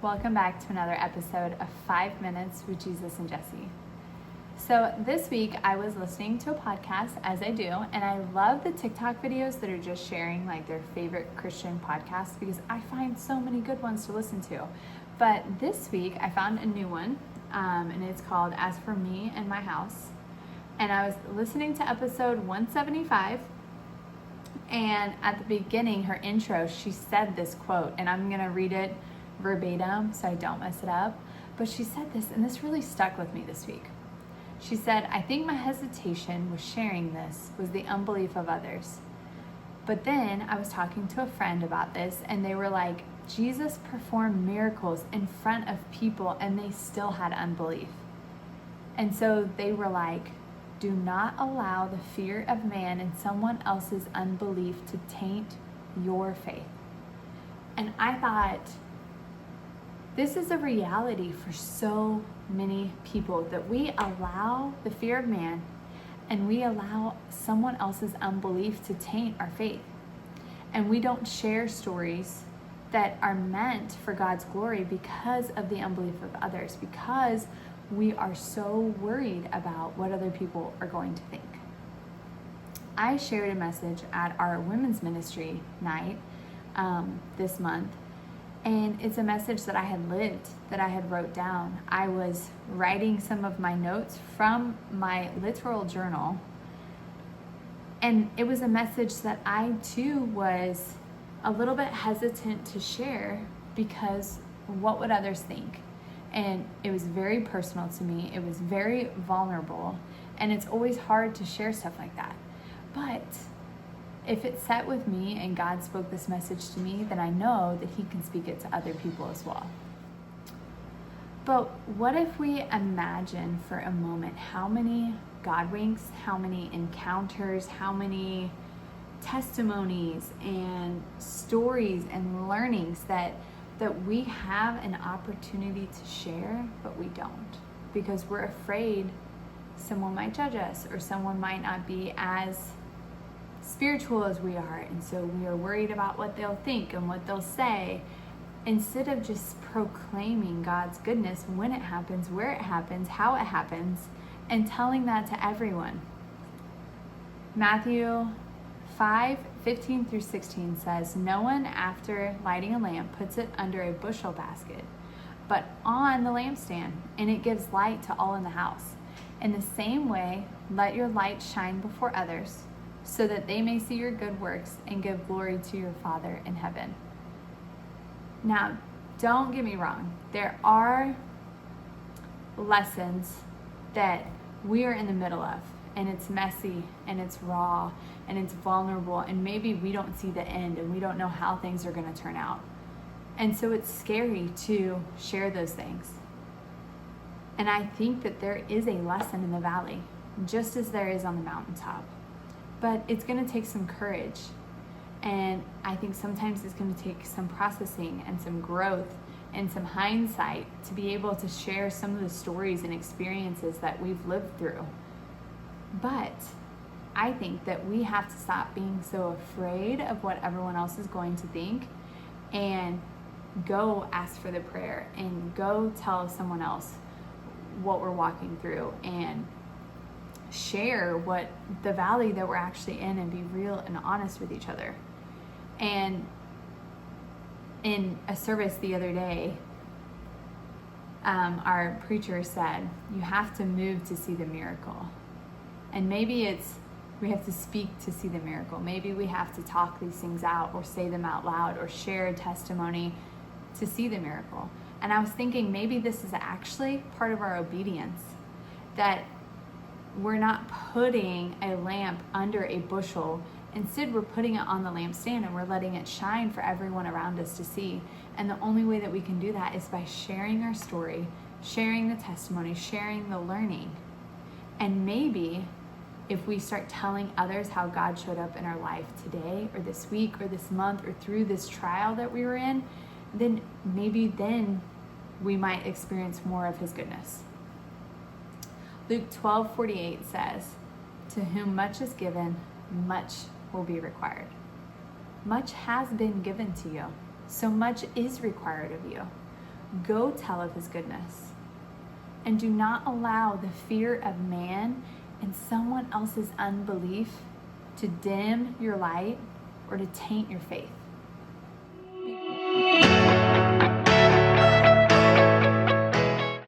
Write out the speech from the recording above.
Welcome back to another episode of 5 Minutes with Jesus and Jesse. So this week I was listening to a podcast, as I do, and I love the TikTok videos that are just sharing like their favorite Christian podcasts because I find so many good ones to listen to. But this week I found a new one, and it's called As For Me and My House. And I was listening to episode 175, and at the beginning, her intro, she said this quote, and I'm going to read it verbatim so I don't mess it up. But she said this, and this really stuck with me this week. She said, "I think my hesitation with sharing this was the unbelief of others." But then I was talking to a friend about this, and they were like, Jesus performed miracles in front of people, and they still had unbelief. And so they were like, do not allow the fear of man and someone else's unbelief to taint your faith. And I thought, this is a reality for so many people, that we allow the fear of man and we allow someone else's unbelief to taint our faith. And we don't share stories that are meant for God's glory because of the unbelief of others, because we are so worried about what other people are going to think. I shared a message at our women's ministry night this month, and it's a message that I had lived, that I had wrote down. I was writing some of my notes from my literal journal, and it was a message that I too was a little bit hesitant to share because what would others think? And it was very personal to me. It was very vulnerable, and it's always hard to share stuff like that. But if it sat with me and God spoke this message to me, then I know that He can speak it to other people as well. But what if we imagine for a moment how many God winks, how many encounters, how many testimonies and stories and learnings that we have an opportunity to share, but we don't, because we're afraid someone might judge us or someone might not be as spiritual as we are, and so we are worried about what they'll think and what they'll say, instead of just proclaiming God's goodness when it happens, where it happens, how it happens, and telling that to everyone. Matthew 5:15-16 says, "No one after lighting a lamp puts it under a bushel basket, but on the lampstand, and it gives light to all in the house. In the same way, let your light shine before others, so that they may see your good works and give glory to your Father in heaven." Now, don't get me wrong. There are lessons that we are in the middle of, and it's messy, and it's raw, and it's vulnerable, and maybe we don't see the end, and we don't know how things are going to turn out. And so it's scary to share those things. And I think that there is a lesson in the valley, just as there is on the mountaintop. But it's going to take some courage. And I think sometimes it's going to take some processing and some growth and some hindsight to be able to share some of the stories and experiences that we've lived through. But I think that we have to stop being so afraid of what everyone else is going to think and go ask for the prayer and go tell someone else what we're walking through and share what the valley that we're actually in, and be real and honest with each other. And in a service the other day, our preacher said, you have to move to see the miracle. And maybe it's we have to speak to see the miracle. Maybe we have to talk these things out or say them out loud or share a testimony to see the miracle. And I was thinking maybe this is actually part of our obedience, that we're not putting a lamp under a bushel. Instead, we're putting it on the lampstand and we're letting it shine for everyone around us to see. And the only way that we can do that is by sharing our story, sharing the testimony, sharing the learning. And maybe if we start telling others how God showed up in our life today or this week or this month or through this trial that we were in, then maybe we might experience more of His goodness. Luke 12:48 says, "To whom much is given, much will be required." Much has been given to you, so much is required of you. go tell of his goodness. And do not allow the fear of man and someone else's unbelief to dim your light or to taint your faith.